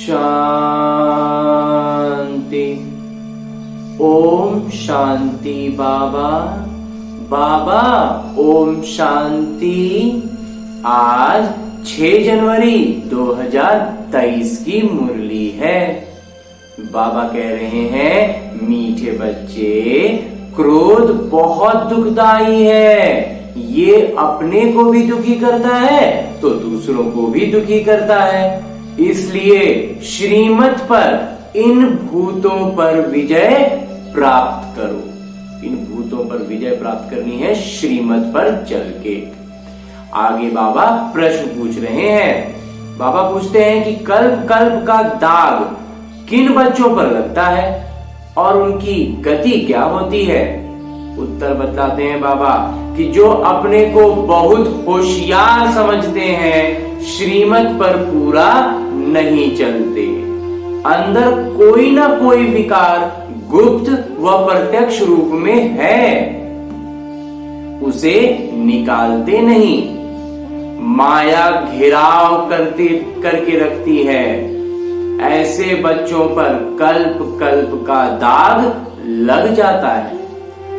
शांति। ओम शांति। बाबा बाबा ओम शांति। आज 6 जनवरी 2023 की मुरली है। बाबा कह रहे हैं, मीठे बच्चे, क्रोध बहुत दुखदाई है। ये अपने को भी दुखी करता है तो दूसरों को भी दुखी करता है। इसलिए श्रीमत पर, इन भूतों पर विजय प्राप्त करो। इन भूतों पर विजय प्राप्त करनी है श्रीमत पर चल के। आगे बाबा प्रश्न पूछ रहे हैं। बाबा पूछते हैं कि कल्प कल्प का दाग किन बच्चों पर लगता है और उनकी गति क्या होती है। उत्तर बतलाते हैं बाबा कि जो अपने को बहुत होशियार समझते हैं, श्रीमत पर पूरा नहीं चलते, अंदर कोई ना कोई विकार गुप्त व प्रत्यक्ष रूप में है, उसे निकालते नहीं, माया घेराव करके रखती है। ऐसे बच्चों पर कल्प कल्प का दाग लग जाता है।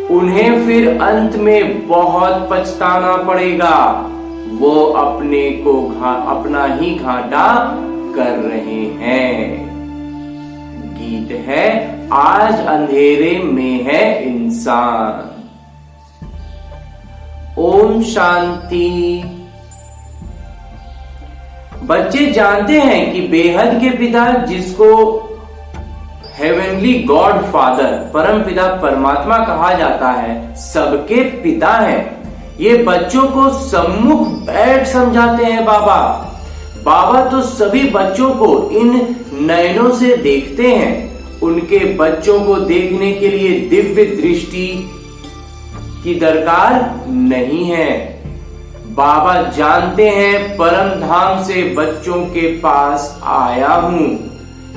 उन्हें फिर अंत में बहुत पछताना पड़ेगा। वो अपने को अपना ही घाटा कर रहे हैं। गीत है, आज अंधेरे में है इंसान। ओम शांति। बच्चे जानते हैं कि बेहद के पिता, जिसको हेवनली गॉड फादर, परम पिता परमात्मा कहा जाता है, सबके पिता हैं। ये बच्चों को सम्मुख बैठ समझाते हैं बाबा। बाबा तो सभी बच्चों को इन नयनों से देखते हैं। उनके बच्चों को देखने के लिए दिव्य दृष्टि की दरकार नहीं है। बाबा जानते हैं परम धाम से बच्चों के पास आया हूं।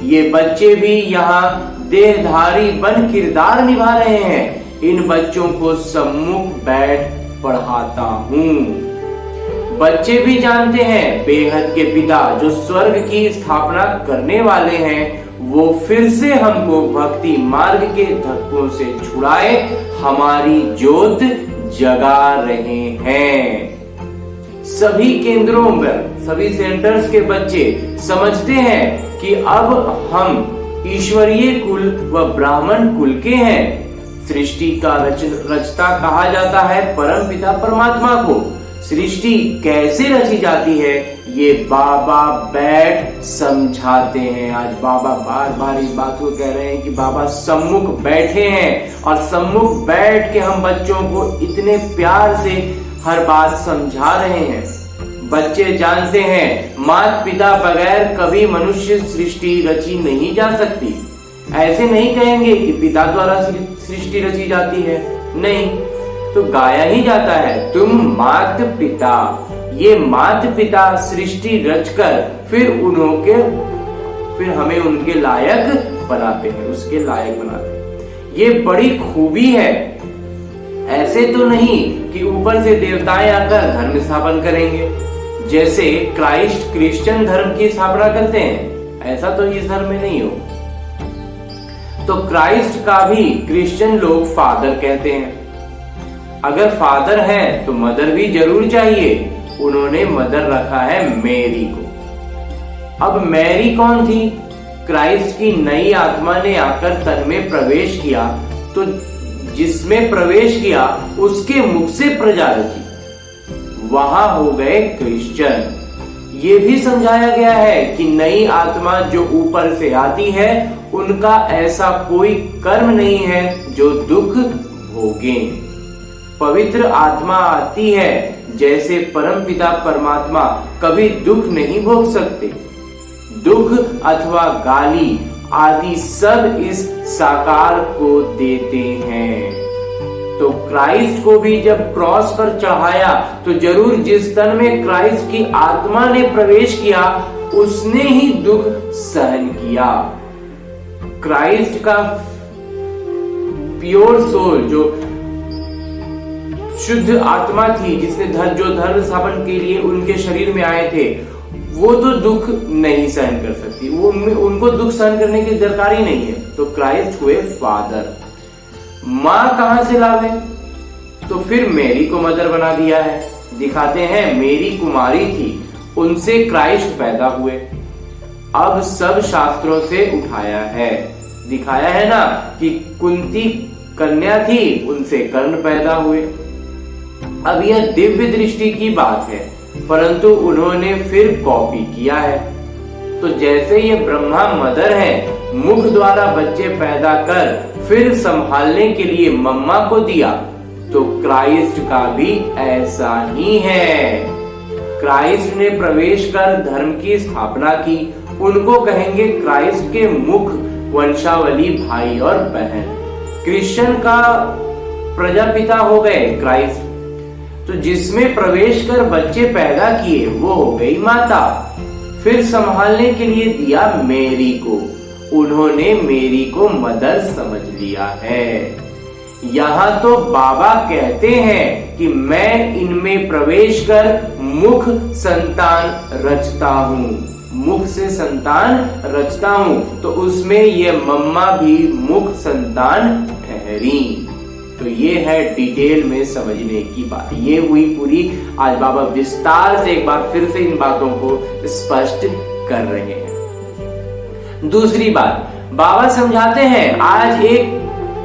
ये बच्चे भी यहाँ देहधारी बन किरदार निभा रहे हैं। इन बच्चों को सम्मुख बैठ पढ़ाता हूँ। बच्चे भी जानते हैं बेहद के पिता, जो स्वर्ग की स्थापना करने वाले हैं, वो फिर से हमको भक्ति मार्ग के धक्कों से छुड़ाए हमारी ज्योत जगा रहे हैं। सभी केंद्रों में, सभी सेंटर्स के बच्चे समझते हैं कि अब हम ईश्वरीय कुल व ब्राह्मण कुल के हैं। सृष्टि का रचता कहा जाता है परम पिता परमात्मा को। सृष्टि कैसे रची जाती है, ये बाबा बैठ समझाते हैं। आज बाबा बार बार इस बात को कह रहे हैं कि बाबा सम्मुख बैठे हैं और सम्मुख बैठ के हम बच्चों को इतने प्यार से हर बात समझा रहे हैं। बच्चे जानते हैं माता पिता बगैर कभी मनुष्य सृष्टि रची नहीं जा सकती। ऐसे नहीं कहेंगे कि पिता द्वारा सृष्टि रची जाती है, नहीं, तो गाया ही जाता है, तुम मात पिता। ये मात पिता सृष्टि रचकर फिर हमें उनके लायक बनाते हैं, उसके लायक बनाते हैं। ये बड़ी खूबी है। ऐसे तो नहीं कि ऊपर से देवताएं आकर धर्म स्थापन करेंगे, जैसे क्राइस्ट क्रिश्चियन धर्म की स्थापना करते हैं। ऐसा तो इस धर्म में नहीं हो। तो क्राइस्ट का भी क्रिश्चियन लोग फादर कहते हैं। अगर फादर है तो मदर भी जरूर चाहिए। उन्होंने मदर रखा है मैरी को। अब मैरी कौन थी? क्राइस्ट की नई आत्मा ने आकर तन में प्रवेश किया, तो जिसमें प्रवेश किया उसके मुख से प्रजा रची, वहां हो गए क्रिश्चियन। ये भी समझाया गया है कि नई आत्मा जो ऊपर से आती है, उनका ऐसा कोई कर्म नहीं है जो दुख भोगे। पवित्र आत्मा आती है, जैसे परमपिता परमात्मा कभी दुख नहीं भोग सकते। दुख अथवा गाली आदि सब इस साकार को देते हैं। तो क्राइस्ट को भी जब क्रॉस पर चढ़ाया तो जरूर जिस तन में क्राइस्ट की आत्मा ने प्रवेश किया, उसने ही दुख सहन किया। क्राइस्ट का प्योर सोल, जो शुद्ध आत्मा थी, जिसने जो धर्म स्थापन के लिए उनके शरीर में आए थे, वो तो दुख नहीं सहन कर सकती, वो उनको दुख सहन करने की दरकार ही नहीं है। तो क्राइस्ट हुए फादर। माँ कहां से लावे? तो फिर मेरी को मदर बना दिया है। दिखाते हैं मेरी कुमारी थी, उनसे क्राइस्ट पैदा हुए। अब सब शास्त्रों से उठाया है, दिखाया है ना कि कुंती कन्या थी, उनसे कर्ण पैदा हुए। अब यह दिव्य दृष्टि की बात है, परंतु उन्होंने फिर कॉपी किया है। तो जैसे ये ब्रह्मा मदर है, मुख द्वारा बच्चे पैदा कर फिर संभालने के लिए मम्मा को दिया, तो क्राइस्ट का भी ऐसा ही है। क्राइस्ट ने प्रवेश कर धर्म की स्थापना की, उनको कहेंगे क्राइस्ट के मुख वंशावली भाई और बहन। क्रिश्चियन का प्रजापिता हो गए क्राइस्ट। तो जिसमें प्रवेश कर बच्चे पैदा किए वो हो गई माता। फिर संभालने के लिए दिया मेरी को, उन्होंने मेरी को मदर समझ लिया है। यहाँ तो बाबा कहते हैं कि मैं इनमें प्रवेश कर मुख संतान रचता हूँ, मुख से संतान रचता हूँ। तो उसमें ये मम्मा भी मुख संतान ठहरी। तो ये है डिटेल में समझने की बात। ये हुई पूरी। आज बाबा विस्तार से एक बार फिर से इन बातों को स्पष्ट कर रहे हैं। दूसरी बात, बाबा समझाते हैं आज एक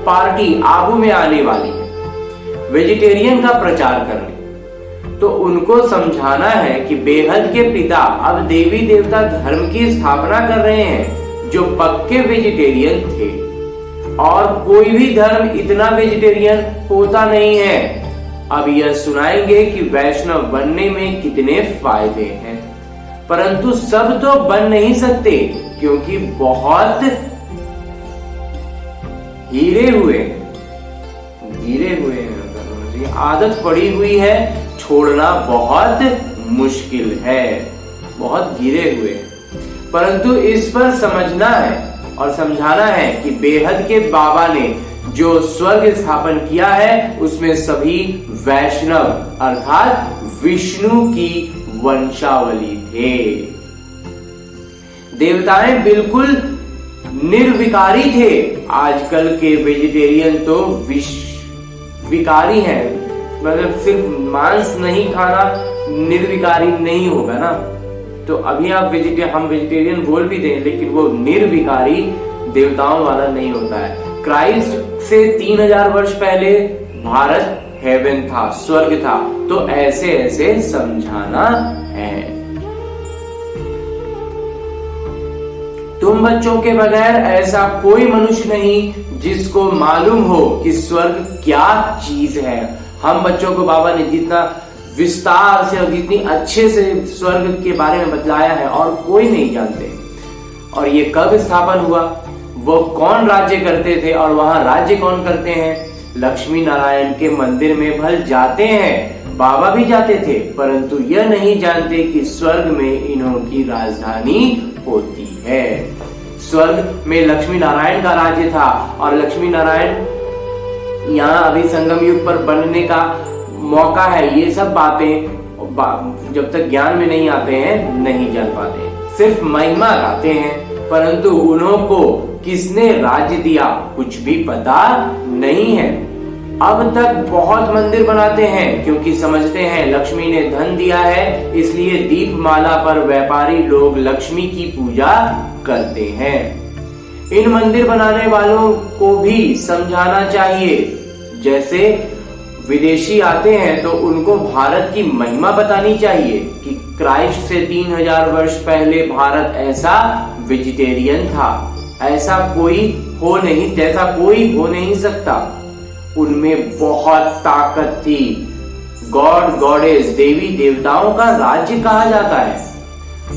पार्टी आबू में आने वाली है वेजिटेरियन का प्रचार करने। तो उनको समझाना है कि बेहद के पिता अब देवी देवता धर्म की स्थापना कर रहे हैं जो पक्के वेजिटेरियन थे, और कोई भी धर्म इतना वेजिटेरियन होता नहीं है। अब यह सुनाएंगे कि वैष्णव बनने में कितने फायदे हैं, परंतु सब तो बन नहीं सकते क्योंकि बहुत गिरे हुए हैं, आदत पड़ी हुई है, छोड़ना बहुत मुश्किल है, बहुत गिरे हुए हैं। परंतु इस पर समझना है और समझाना है कि बेहद के बाबा ने जो स्वर्ग स्थापन किया है उसमें सभी वैष्णव अर्थात विष्णु की वंशावली थे। देवताएं बिल्कुल निर्विकारी थे। आजकल के वेजिटेरियन तो विकारी हैं, मतलब सिर्फ मांस नहीं खाना निर्विकारी नहीं होगा ना। तो अभी आप हम वेजिटेरियन बोल भी दें, लेकिन वो निर्विकारी देवताओं वाला नहीं होता है। क्राइस्ट से 3000 वर्ष पहले भारत हेवन था, स्वर्ग था। तो ऐसे ऐसे समझाना है। तुम बच्चों के बगैर ऐसा कोई मनुष्य नहीं जिसको मालूम हो कि स्वर्ग क्या चीज है। हम बच्चों को बाबा ने जितना विस्तार से और जितनी अच्छे से स्वर्ग के बारे में बतलाया है और कोई नहीं जानते। और ये कब स्थापन हुआ, वो कौन राज्य करते थे और वहां राज्य कौन करते हैं। लक्ष्मी नारायण के मंदिर में भल जाते हैं, बाबा भी जाते थे, परंतु यह नहीं जानते कि स्वर्ग में इन्हों की राजधानी होती है। स्वर्ग में लक्ष्मी नारायण का राज्य था और लक्ष्मी नारायण यहाँ अभी संगम युग पर बनने का मौका है। ये सब बातें जब तक ज्ञान में नहीं आते हैं नहीं जान पाते, सिर्फ महिमा गाते हैं, परंतु उन्हों को किसने राज्य दिया कुछ भी पता नहीं है। अब तक बहुत मंदिर बनाते हैं क्योंकि समझते हैं लक्ष्मी ने धन दिया है, इसलिए दीपमाला पर व्यापारी लोग लक्ष्मी की पूजा करते हैं। इन मंदिर बनाने वालों को भी समझाना चाहिए, जैसे विदेशी आते हैं तो उनको भारत की महिमा बतानी चाहिए कि क्राइस्ट से 3000 वर्ष पहले भारत ऐसा वेजिटेरियन था, ऐसा कोई हो नहीं, जैसा कोई हो नहीं सकता। उनमें बहुत ताकत थी। गॉड गॉडेस देवी देवताओं का राज्य कहा जाता है।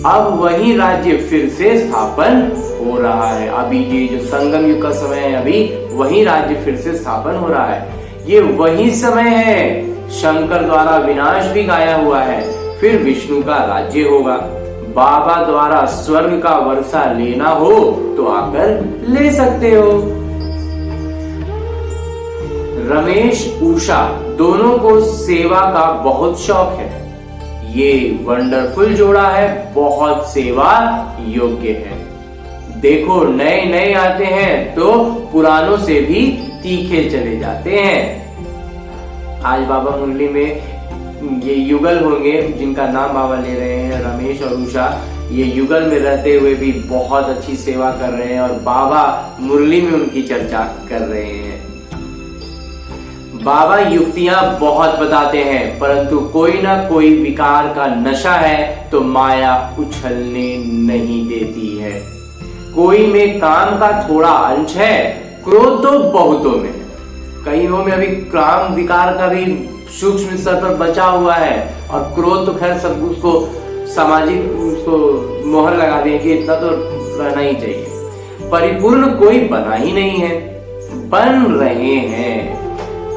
अब वही राज्य फिर से स्थापन हो रहा है। अभी ये जो संगम युग का समय है, अभी वही राज्य फिर से स्थापन हो रहा है। ये वही समय है। शंकर द्वारा विनाश भी गाया हुआ है, फिर विष्णु का राज्य होगा। बाबा द्वारा स्वर्ग का वर्षा लेना हो तो आकर ले सकते हो। रमेश उषा दोनों को सेवा का बहुत शौक है। ये वंडरफुल जोड़ा है, बहुत सेवा योग्य है। देखो नए नए आते हैं तो पुरानों से भी तीखे चले जाते हैं। आज बाबा मुरली में ये युगल होंगे जिनका नाम बाबा ले रहे हैं, रमेश और उषा, ये युगल में रहते हुए भी बहुत अच्छी सेवा कर रहे हैं और बाबा मुरली में उनकी चर्चा कर रहे हैं। बाबा युक्तियां बहुत बताते हैं, परंतु कोई ना कोई विकार का नशा है तो माया उछलने नहीं देती है। कोई में काम का थोड़ा अंश है, क्रोध तो बहुतों में है। कईयों में अभी काम विकार का भी सूक्ष्म स्तर पर बचा हुआ है और क्रोध तो खैर सब उसको सामाजिक उसको मोहर लगा दिए कि इतना तो रहना ही चाहिए। परिपूर्ण कोई बना ही नहीं है, बन रहे हैं।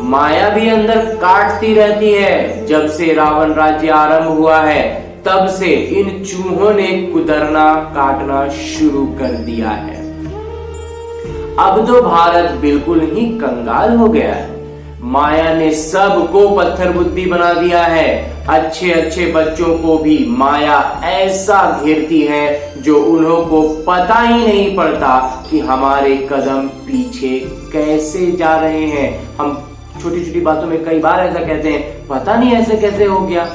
माया भी अंदर काटती रहती है। जब से रावण राज्य आरंभ हुआ है तब से इन चूहों ने कुतरना काटना शुरू कर दिया है। अब तो भारत बिल्कुल ही कंगाल हो गया है। माया ने सबको पत्थर बुद्धि बना दिया है। अच्छे अच्छे बच्चों को भी माया ऐसा घेरती है जो उन्हों को पता ही नहीं पड़ता कि हमारे कदम पीछे कैसे जा रहे हैं। हम छोटी छोटी बातों में कई बार ऐसा कहते हैं, पता नहीं ऐसे कैसे हो गया।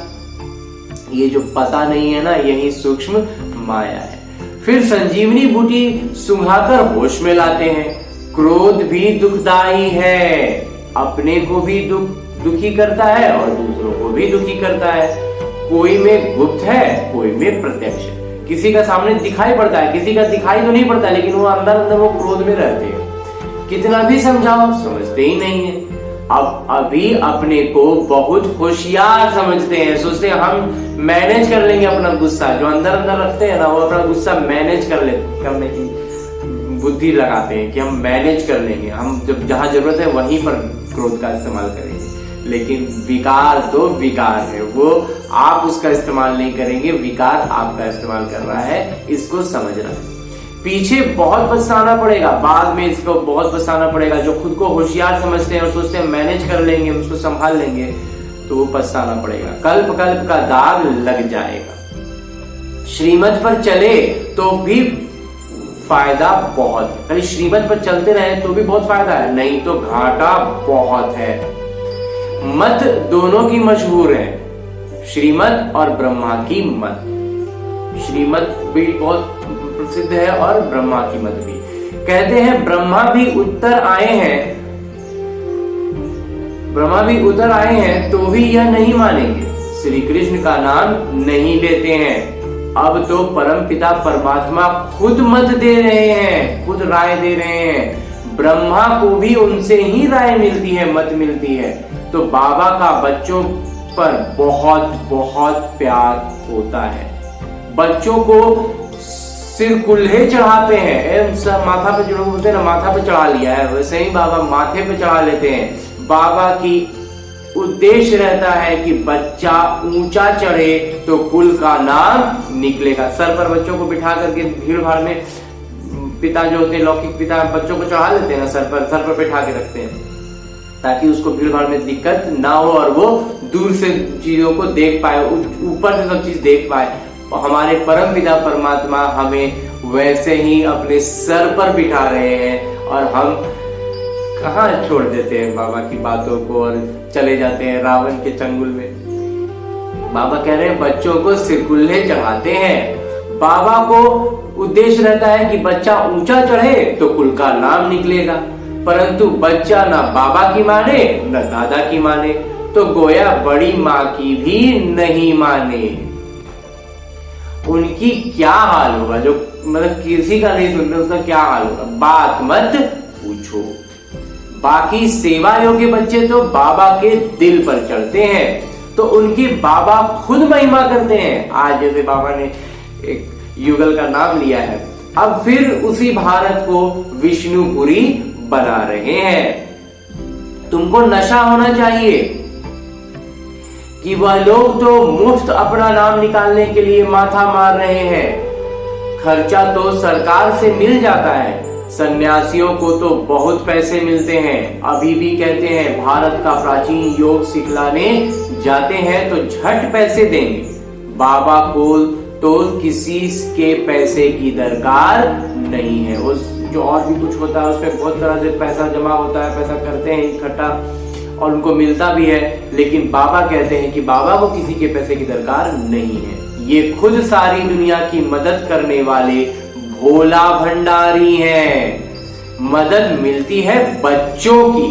ये जो पता नहीं है ना, यही सूक्ष्म माया है। फिर संजीवनी बूटी सुंघाकर होश में लाते हैं। क्रोध भी दुखदाई है, अपने को भी दुखी करता है और दूसरों को भी दुखी करता है। कोई में गुप्त है, कोई में प्रत्यक्ष है। किसी का सामने दिखाई पड़ता है, किसी का दिखाई तो नहीं पड़ता, लेकिन वो अंदर अंदर वो क्रोध में रहते हैं। कितना भी समझाओ समझते ही नहीं है। अब अभी अपने को बहुत होशियार समझते हैं, सोचते हैं हम मैनेज कर लेंगे अपना गुस्सा। जो अंदर अंदर रखते हैं ना, वो अपना गुस्सा मैनेज करने की बुद्धि लगाते हैं कि हम मैनेज कर लेंगे, हम जब जहां जरूरत है वहीं पर क्रोध का इस्तेमाल करेंगे। लेकिन विकार तो विकार है, वो आप उसका इस्तेमाल नहीं करेंगे, विकार आपका इस्तेमाल कर रहा है। इसको समझना है। पीछे बहुत पछताना पड़ेगा, बाद में इसको बहुत पछताना पड़ेगा। जो खुद को होशियार समझते हैं और सोचते हैं मैनेज कर लेंगे, उसको संभाल लेंगे, तो वो पछताना पड़ेगा। कल्प कल्प का दाग लग जाएगा। श्रीमत पर चले तो भी फायदा बहुत है। खाली श्रीमत पर चलते रहे तो भी बहुत फायदा है, नहीं तो घाटा बहुत है। मत दोनों की मशहूर है, श्रीमत और ब्रह्मा की मत। श्रीमत भी बहुत प्रसिद्ध है और ब्रह्मा की मत भी। कहते हैं ब्रह्मा भी उतर आए हैं तो भी यह नहीं मानेंगे, श्री कृष्ण का नाम नहीं लेते हैं। अब तो परमपिता परमात्मा खुद मत दे रहे हैं, खुद राय दे रहे हैं। ब्रह्मा को भी उनसे ही राय मिलती है, मत मिलती है। तो बाबा का बच्चों पर बहुत बहुत प्यार होता है। बच्चों को सिर कुल्हे चढ़ाते हैं, माथा पे जो लोग बोलते हैं ना माथा पे चढ़ा लिया है, वैसे ही बाबा माथे पे चढ़ा लेते हैं। बाबा की उद्देश्य रहता है कि बच्चा ऊंचा चढ़े तो कुल का नाम निकलेगा। सर पर बच्चों को बिठा करके भीड़ भाड़ में पिता जो होते हैं, लौकिक पिता बच्चों को चढ़ा लेते हैं ना, सर पर बिठा के रखते हैं ताकि उसको भीड़ भाड़ में दिक्कत ना हो और वो दूर से चीजों को देख पाए, ऊपर से सब चीज देख पाए। हमारे परम पिता परमात्मा हमें वैसे ही अपने सर पर बिठा रहे हैं और हम कहाँ छोड़ देते हैं बाबा की बातों को और चले जाते हैं रावण के चंगुल में। बाबा कह रहे हैं बच्चों को सिरकुल्हे चढ़ाते हैं। बाबा को उद्देश्य रहता है कि बच्चा ऊंचा चढ़े तो कुल का नाम निकलेगा, परंतु बच्चा ना बाबा की माने न दादा की माने, तो गोया बड़ी माँ की भी नहीं माने। उनकी क्या हाल होगा, जो मतलब किसी का नहीं सुनते उसका क्या हाल होगा, बात मत पूछो। बाकी सेवा योग्य बच्चे तो बाबा के दिल पर चढ़ते हैं, तो उनकी बाबा खुद महिमा करते हैं। आज जैसे बाबा ने एक युगल का नाम लिया है, अब फिर उसी भारत को विष्णुपुरी बना रहे हैं। तुमको नशा होना चाहिए कि वह लोग तो मुफ्त अपना नाम निकालने के लिए माथा मार रहे हैं, खर्चा तो सरकार से मिल जाता है। सन्यासियों को तो बहुत पैसे मिलते हैं। अभी भी कहते हैं भारत का प्राचीन योग सिखलाने जाते हैं तो झट पैसे देंगे, बाबा को तो किसी के पैसे की दरकार नहीं है। उस जो और भी कुछ होता है उस पर बहुत तरह से पैसा जमा होता है, पैसा करते हैं इकट्ठा और उनको मिलता भी है, लेकिन बाबा कहते हैं कि बाबा को किसी के पैसे की दरकार नहीं है। ये खुद सारी दुनिया की मदद करने वाले भोला भंडारी हैं। मदद मिलती है बच्चों की,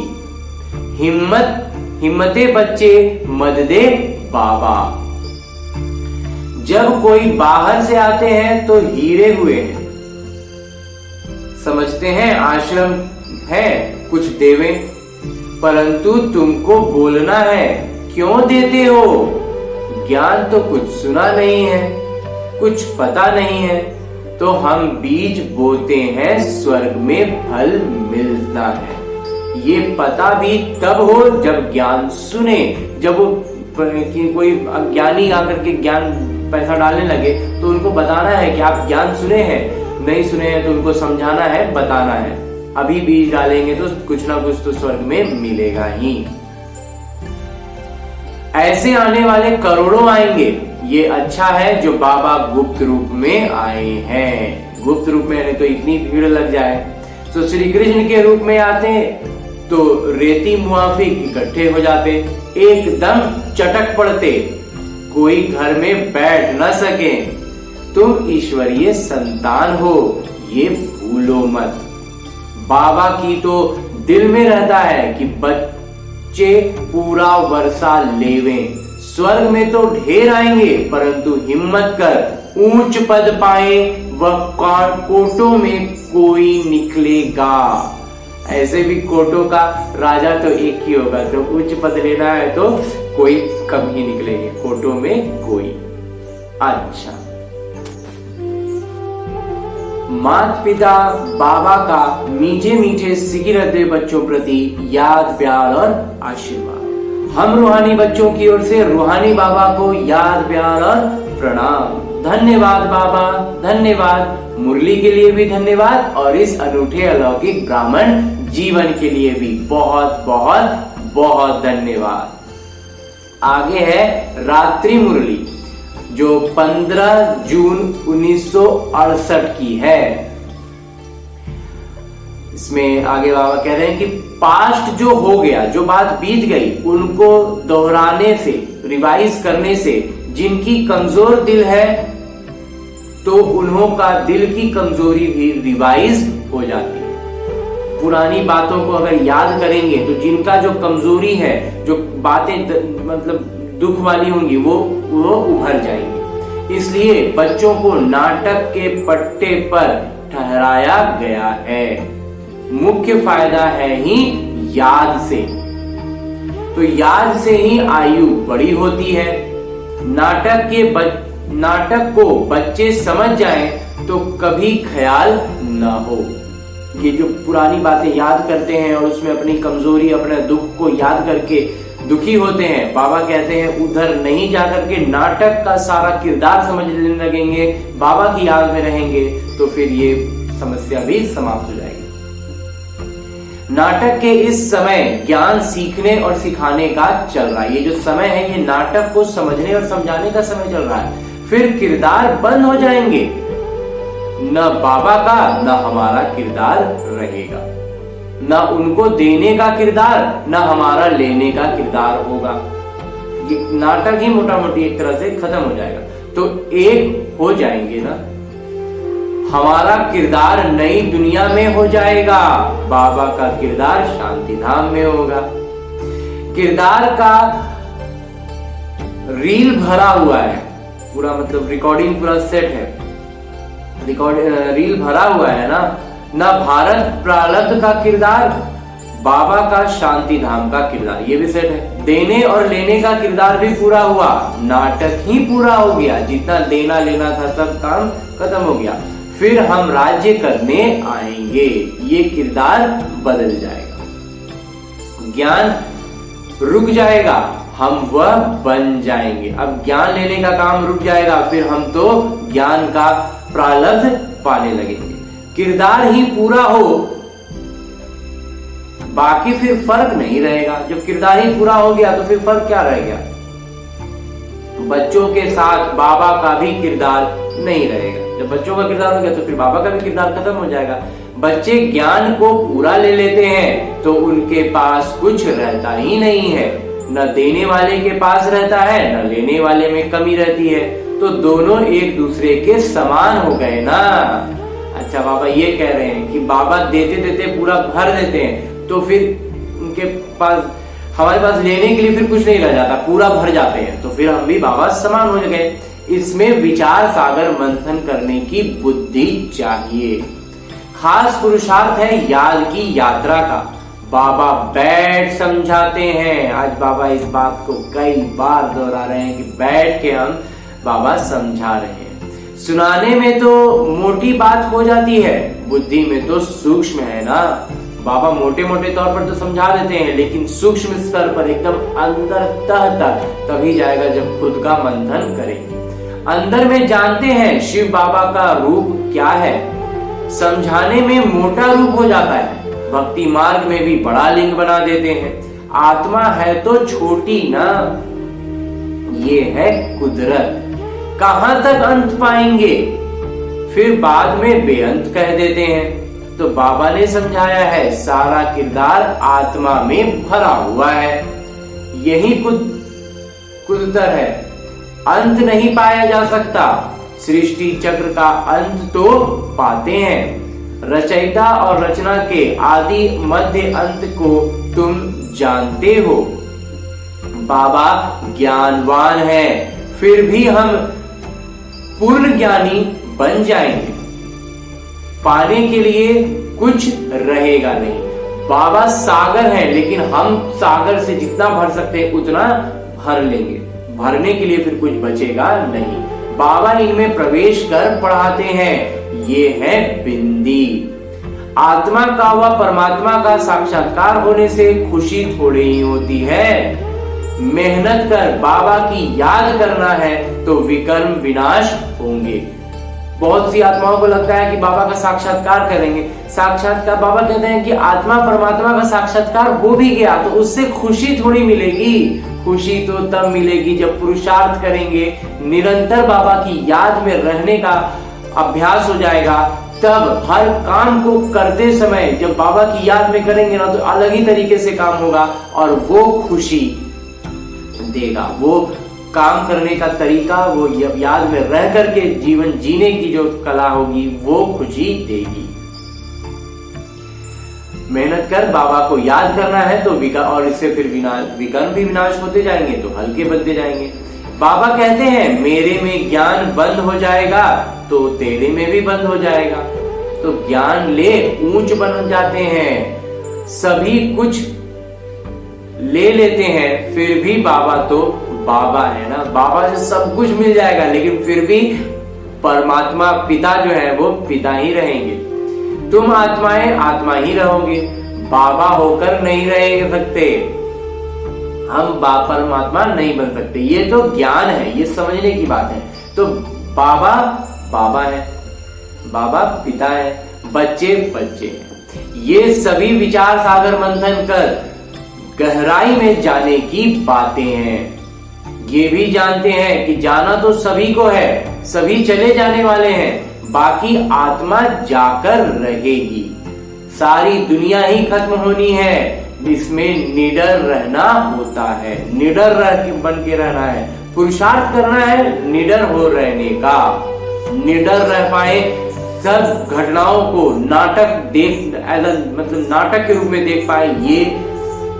हिम्मते बच्चे मददे बाबा। जब कोई बाहर से आते हैं तो हीरे हुए हैं, समझते हैं आश्रम है कुछ देवे, परंतु तुमको बोलना है क्यों देते हो। ज्ञान तो कुछ सुना नहीं है, कुछ पता नहीं है, तो हम बीज बोते हैं स्वर्ग में फल मिलता है। ये पता भी तब हो जब ज्ञान सुने। जब वो कि कोई अज्ञानी आकर के ज्ञान पैसा डालने लगे तो उनको बताना है कि आप ज्ञान सुने हैं, नहीं सुने हैं तो उनको समझाना है, बताना है। अभी बीज डालेंगे तो कुछ ना कुछ तो स्वर्ग में मिलेगा ही। ऐसे आने वाले करोड़ों आएंगे। ये अच्छा है जो बाबा गुप्त रूप में आए हैं। गुप्त रूप में आने तो इतनी भीड़ लग जाए। तो श्री कृष्ण के रूप में आते तो रेती मुआफिक इकट्ठे हो जाते, एकदम चटक पड़ते, कोई घर में बैठ न सके। तुम ईश्वरीय संतान हो, ये भूलो मत। बाबा की तो दिल में रहता है कि बच्चे पूरा वर्षा लेवें। स्वर्ग में तो ढेर आएंगे, परंतु हिम्मत कर ऊंच पद पाए वह कोटों में कोई निकलेगा। ऐसे भी कोटों का राजा तो एक ही होगा, तो उच्च पद लेना है तो कोई कम ही निकलेंगे, कोटों में कोई। अच्छा, माता पिता बाबा का मीठे मीठे सिकी रहते बच्चों प्रति याद, प्यार और आशीर्वाद। हम रूहानी बच्चों की ओर से रूहानी बाबा को याद, प्यार और प्रणाम। धन्यवाद बाबा, धन्यवाद। मुरली के लिए भी धन्यवाद और इस अनूठे अलौकिक ब्राह्मण जीवन के लिए भी बहुत बहुत बहुत धन्यवाद। आगे है रात्रि मुरली जो 15 जून 1968 की है। इसमें आगे बाबा कह रहे हैं कि पास्ट जो हो गया, जो बात बीत गई, उनको दोहराने से, रिवाइज करने से जिनकी कमजोर दिल है तो उन्हों का दिल की कमजोरी भी रिवाइज हो जाती है। पुरानी बातों को अगर याद करेंगे तो जिनका जो कमजोरी है, जो बातें मतलब दुख वाली होंगी, वो उभर जाएंगी। इसलिए बच्चों को नाटक के पट्टे पर ठहराया गया है। मुख्य फायदा है ही याद से, तो याद से ही आयु बड़ी होती है। नाटक को बच्चे समझ जाएं तो कभी ख्याल न हो। ये जो पुरानी बातें याद करते हैं और उसमें अपनी कमजोरी, अपने दुख को याद करके दुखी होते हैं, बाबा कहते हैं उधर नहीं जाकर के नाटक का सारा किरदार समझने लगेंगे, बाबा की याद में रहेंगे, तो फिर ये समस्या भी समाप्त हो जाएगी। नाटक के इस समय ज्ञान सीखने और सिखाने का चल रहा है। ये जो समय है ये नाटक को समझने और समझाने का समय चल रहा है। फिर किरदार बंद हो जाएंगे, न बाबा का न हमारा किरदार रहेगा, न उनको देने का किरदार न हमारा लेने का किरदार होगा। ये नाटक ही मोटा मोटी एक तरह से खत्म हो जाएगा। तो एक हो जाएंगे ना, हमारा किरदार नई दुनिया में हो जाएगा, बाबा का किरदार शांति धाम में होगा। किरदार का रील भरा हुआ है पूरा, मतलब रिकॉर्डिंग पूरा सेट है, रील भरा हुआ है ना भारत प्रारब्ध का किरदार, बाबा का शांति धाम का किरदार, ये भी सेट है। देने और लेने का किरदार भी पूरा हुआ, नाटक ही पूरा हो गया, जितना देना लेना था सब काम खत्म हो गया। फिर हम राज्य करने आएंगे, ये किरदार बदल जाएगा, ज्ञान रुक जाएगा, हम वह बन जाएंगे। अब ज्ञान लेने का काम रुक जाएगा, फिर हम तो ज्ञान का प्रारब्ध पाने लगेंगे। किरदार ही पूरा हो, बाकी फिर फर्क नहीं रहेगा। जब किरदार ही पूरा हो गया तो फिर फर्क क्या रह गया? बच्चों के साथ बाबा का भी किरदार नहीं रहेगा। जब बच्चों का किरदार हो गया तो फिर बाबा का भी किरदार खत्म हो जाएगा। बच्चे ज्ञान को पूरा ले लेते हैं तो उनके पास कुछ रहता ही नहीं है, न देने वाले के पास रहता है न लेने वाले में कमी रहती है, तो दोनों एक दूसरे के समान हो गए ना। अच्छा, बाबा ये कह रहे हैं कि बाबा देते देते पूरा भर देते हैं, तो फिर उनके पास, हमारे पास लेने के लिए फिर कुछ नहीं रह जाता, पूरा भर जाते हैं, तो फिर हम भी बाबा समान हो गए। इसमें विचार सागर मंथन करने की बुद्धि चाहिए। खास पुरुषार्थ है याद की यात्रा का। बाबा बैठ समझाते हैं। आज बाबा इस बात को कई बार दोहरा रहे हैं कि बैठ के हम बाबा समझा रहे हैं। सुनाने में तो मोटी बात हो जाती है, बुद्धि में तो सूक्ष्म है ना। बाबा मोटे मोटे तौर पर तो समझा देते हैं, लेकिन सूक्ष्म स्तर पर एकदम अंदर तह तक तभी जाएगा जब खुद का मंथन करेंगे। अंदर में जानते हैं शिव बाबा का रूप क्या है, समझाने में मोटा रूप हो जाता है, भक्ति मार्ग में भी बड़ा लिंग बना देते हैं। आत्मा है तो छोटी ना, ये है कुदरत, कहां तक अंत पाएंगे, फिर बाद में बेअंत कह देते हैं। तो बाबा ने समझाया है सारा किरदार आत्मा में भरा हुआ है, यही कुदरत है, अंत नहीं पाया जा सकता। सृष्टि चक्र का अंत तो पाते हैं, रचयिता और रचना के आदि मध्य अंत को तुम जानते हो। बाबा ज्ञानवान है, फिर भी हम पूर्ण ज्ञानी बन जाएंगे, पाने के लिए कुछ रहेगा नहीं। बाबा सागर है, लेकिन हम सागर से जितना भर सकते हैं उतना भर लेंगे, भरने के लिए फिर कुछ बचेगा नहीं। बाबा इनमें प्रवेश कर पढ़ाते हैं, ये है बिंदी। आत्मा का व परमात्मा का साक्षात्कार होने से खुशी थोड़ी ही होती है। मेहनत कर बाबा की याद करना है तो विकर्म विनाश होंगे। बहुत सी आत्माओं को लगता है कि बाबा का साक्षात्कार करेंगे, साक्षात्कार, बाबा कहते हैं कि आत्मा परमात्मा का साक्षात्कार हो भी गया तो उससे खुशी थोड़ी मिलेगी। खुशी तो तब मिलेगी जब पुरुषार्थ करेंगे, निरंतर बाबा की याद में रहने का अभ्यास हो जाएगा। तब हर काम को करते समय जब बाबा की याद में करेंगे ना तो अलग ही तरीके से काम होगा और वो खुशी देगा। वो काम करने का तरीका, वो याद में रह करके जीवन जीने की जो कला होगी वो खुशी देगी। मेहनत कर बाबा को याद करना है तो और इससे फिर विकर्म भी विनाश होते जाएंगे तो हल्के बनते जाएंगे। बाबा कहते हैं मेरे में ज्ञान बंद हो जाएगा तो तेरे में भी बंद हो जाएगा। तो ज्ञान ले ऊंच बन जाते हैं, सभी कुछ ले लेते हैं, फिर भी बाबा तो बाबा है ना। बाबा से सब कुछ मिल जाएगा लेकिन फिर भी परमात्मा पिता जो है वो पिता ही रहेंगे। तुम आत्माएं आत्मा ही रहोगे, बाबा होकर नहीं रह सकते, हम परमात्मा नहीं बन सकते। ये तो ज्ञान है, ये समझने की बात है। तो बाबा बाबा है, बाबा पिता है, बच्चे बच्चे हैं। ये सभी विचार सागर मंथन कर गहराई में जाने की बातें हैं। ये भी जानते हैं कि जाना तो सभी को है, सभी चले जाने वाले हैं, बाकी आत्मा जाकर रहेगी। सारी दुनिया ही खत्म होनी है, इसमें निडर रहना होता है, निडर बन के रहना है, पुरुषार्थ करना है निडर हो रहने का। निडर रह पाए, सब घटनाओं को नाटक मतलब नाटक के रूप में देख पाए, ये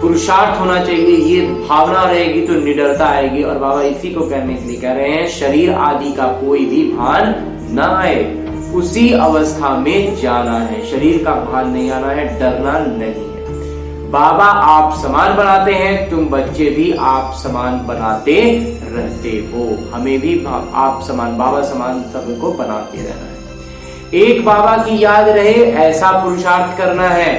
पुरुषार्थ होना चाहिए। ये भावना रहेगी तो निडरता आएगी। और बाबा इसी को कहने के लिए कह रहे हैं शरीर आदि का कोई भी भान न आए, उसी अवस्था में जाना है। शरीर का भान नहीं आना है, डरना नहीं है। बाबा आप समान बनाते हैं, तुम बच्चे भी आप समान बनाते रहते हो, हमें भी आप समान, बाबा समान सबको बनाते रहना है। एक बाबा की याद रहे ऐसा पुरुषार्थ करना है।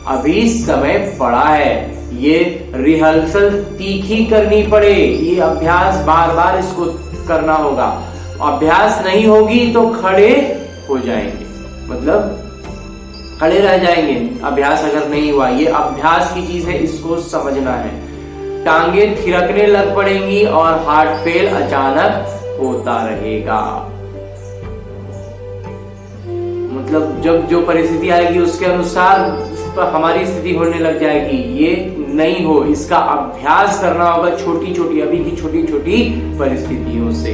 अभी समय पड़ा है, ये रिहर्सल तीखी करनी पड़े, ये अभ्यास बार बार इसको करना होगा। अभ्यास नहीं होगी तो खड़े हो जाएंगे, मतलब खड़े रह जाएंगे। अभ्यास अगर नहीं हुआ, ये अभ्यास की चीज है, इसको समझना है। टांगे थिरकने लग पड़ेंगी और हार्ट फेल अचानक होता रहेगा। मतलब जब जो परिस्थिति आएगी उसके अनुसार हमारी स्थिति होने लग जाएगी। ये नहीं हो, इसका अभ्यास करना होगा छोटी छोटी, अभी की छोटी छोटी परिस्थितियों से।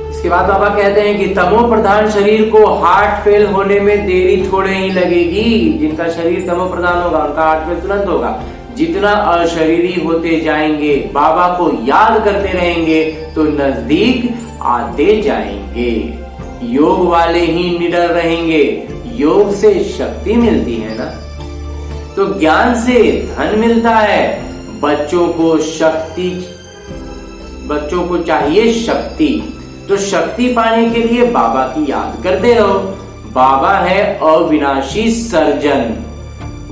इसके बाद बाबा कहते हैं कि तमो प्रधान शरीर को हार्ट फेल होने में देरी थोड़े ही लगेगी। जिनका शरीर तमो प्रधान होगा उनका हार्ट फेल तुरंत होगा। जितना अशरीरी होते जाएंगे, बाबा को याद करते रहेंगे तो नजदीक आते जाएंगे। योग वाले ही निडर रहेंगे। योग से शक्ति मिलती है ना, तो ज्ञान से धन मिलता है। बच्चों को चाहिए शक्ति, तो शक्ति पाने के लिए बाबा की याद करते रहो। बाबा है अविनाशी सर्जन।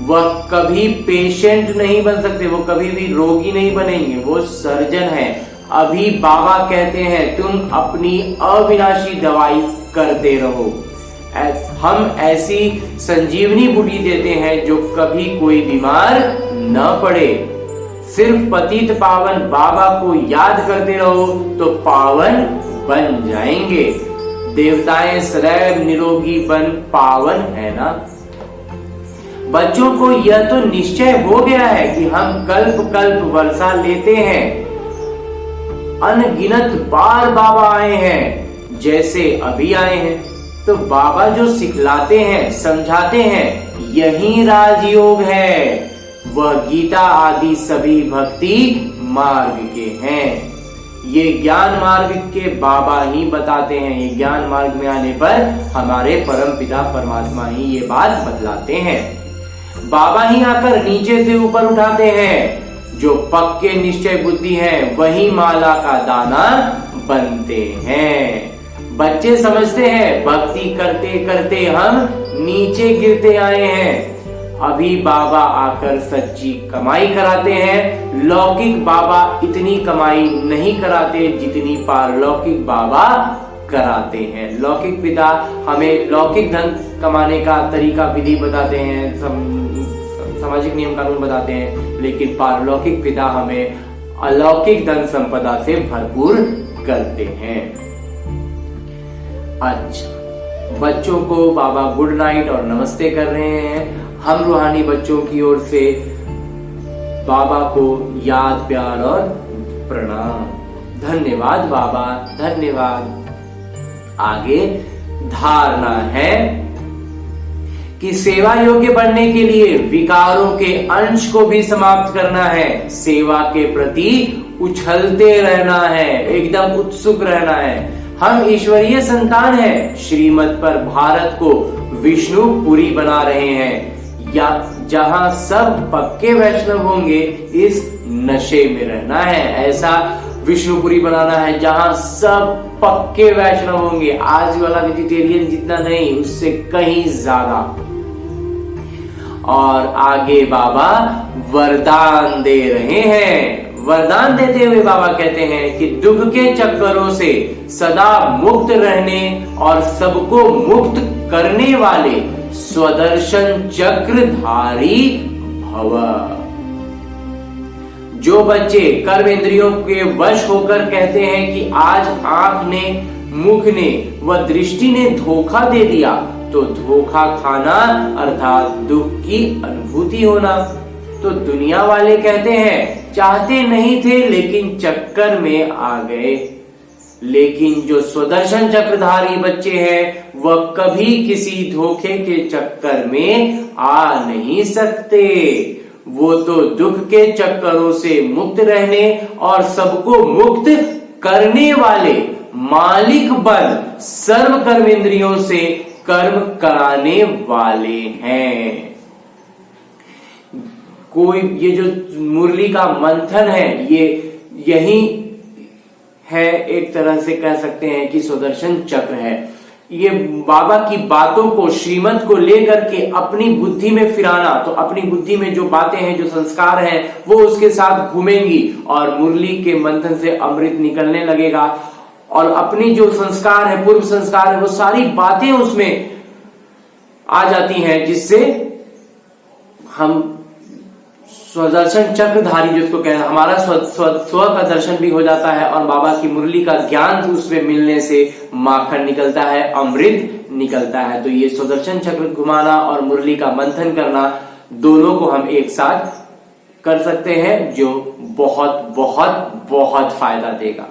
वह कभी पेशेंट नहीं बन सकते, वो कभी भी रोगी नहीं बनेंगे, वो सर्जन है। अभी बाबा कहते हैं तुम अपनी अविनाशी दवाई करते रहो। हम ऐसी संजीवनी बूटी देते हैं जो कभी कोई बीमार न पड़े। सिर्फ पतित पावन बाबा को याद करते रहो तो पावन बन जाएंगे। देवताएं सदैव निरोगी बन पावन है ना। बच्चों को यह तो निश्चय हो गया है कि हम कल्प कल्प वर्षा लेते हैं। अनगिनत बार बाबा आए हैं, जैसे अभी आए हैं। तो बाबा जो सिखलाते हैं, समझाते हैं, यही राजयोग है। वह गीता आदि सभी भक्ति मार्ग के हैं। ये ज्ञान मार्ग के बाबा ही बताते हैं। ये ज्ञान मार्ग में आने पर हमारे परम पिता परमात्मा ही ये बात बतलाते हैं। बाबा ही आकर नीचे से ऊपर उठाते हैं। जो पक्के निश्चय बुद्धि है वही माला का दाना बनते हैं। बच्चे समझते हैं भक्ति करते करते हम नीचे गिरते आए हैं। अभी बाबा आकर सच्ची कमाई कराते हैं। लौकिक बाबा इतनी कमाई नहीं कराते जितनी पारलौकिक बाबा कराते हैं। लौकिक पिता हमें लौकिक धन कमाने का तरीका विधि बताते हैं, सामाजिक नियम कानून बताते हैं, लेकिन पारलौकिक पिता हमें अलौकिक धन संपदा से भरपूर करते हैं। अच्छा, बच्चों को बाबा गुड नाइट और नमस्ते कर रहे हैं। हम रूहानी बच्चों की ओर से बाबा को याद, प्यार और प्रणाम। धन्यवाद बाबा, धन्यवाद। आगे धारणा है कि सेवा योग्य बनने के लिए विकारों के अंश को भी समाप्त करना है। सेवा के प्रति उछलते रहना है, एकदम उत्सुक रहना है। हम ईश्वरीय संतान हैं। श्रीमत पर भारत को विष्णुपुरी बना रहे हैं, या जहां सब पक्के वैष्णव होंगे। इस नशे में रहना है। ऐसा विष्णुपुरी बनाना है जहां सब पक्के वैष्णव होंगे। आज वाला वेजिटेरियन जितना नहीं, उससे कहीं ज्यादा। और आगे बाबा वरदान दे रहे हैं। वरदान देते हुए बाबा कहते हैं कि दुख के चक्करों से सदा मुक्त रहने और सबको मुक्त करने वाले स्वदर्शन चक्रधारी भव। जो बच्चे कर्म इंद्रियों के वश होकर कहते हैं कि आज आंख ने, मुख ने व दृष्टि ने धोखा दे दिया, तो धोखा खाना अर्थात दुख की अनुभूति होना। तो दुनिया वाले कहते हैं चाहते नहीं थे लेकिन चक्कर में आ गए। लेकिन जो स्वदर्शन चक्रधारी बच्चे हैं वह कभी किसी धोखे के चक्कर में आ नहीं सकते। वो तो दुख के चक्करों से मुक्त रहने और सबको मुक्त करने वाले मालिक बन सर्व कर्म इंद्रियों से कर्म कराने वाले हैं। कोई ये जो मुरली का मंथन है, ये यही है, एक तरह से कह सकते हैं कि सुदर्शन चक्र है। ये बाबा की बातों को, श्रीमत को लेकर के अपनी बुद्धि में फिराना। तो अपनी बुद्धि में जो बातें हैं, जो संस्कार हैं, वो उसके साथ घूमेंगी और मुरली के मंथन से अमृत निकलने लगेगा। और अपनी जो संस्कार है, पूर्व संस्कार है, वो सारी बातें उसमें आ जाती हैं, जिससे हम स्वदर्शन चक्रधारी जिसको कहते हैं, हमारा स्व का दर्शन भी हो जाता है और बाबा की मुरली का ज्ञान उसमें मिलने से माखन निकलता है, अमृत निकलता है। तो ये स्वदर्शन चक्र घुमाना और मुरली का मंथन करना दोनों को हम एक साथ कर सकते हैं, जो बहुत बहुत बहुत फायदा देगा।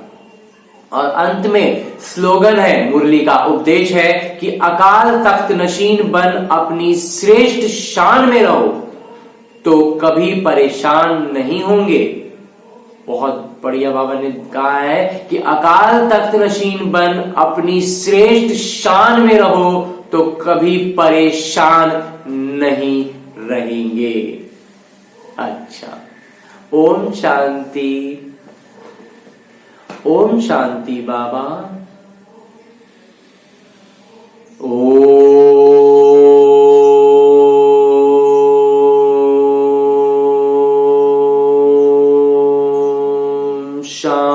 और अंत में स्लोगन है, मुरली का उपदेश है कि अकाल तख्त नशीन बन अपनी श्रेष्ठ शान में रहो तो कभी परेशान नहीं होंगे। बहुत बढ़िया बाबा ने कहा है कि अकाल तख्त नशीन बन अपनी श्रेष्ठ शान में रहो तो कभी परेशान नहीं रहेंगे। अच्छा, ओम शांति, ओम शांति बाबा। ओम शांति।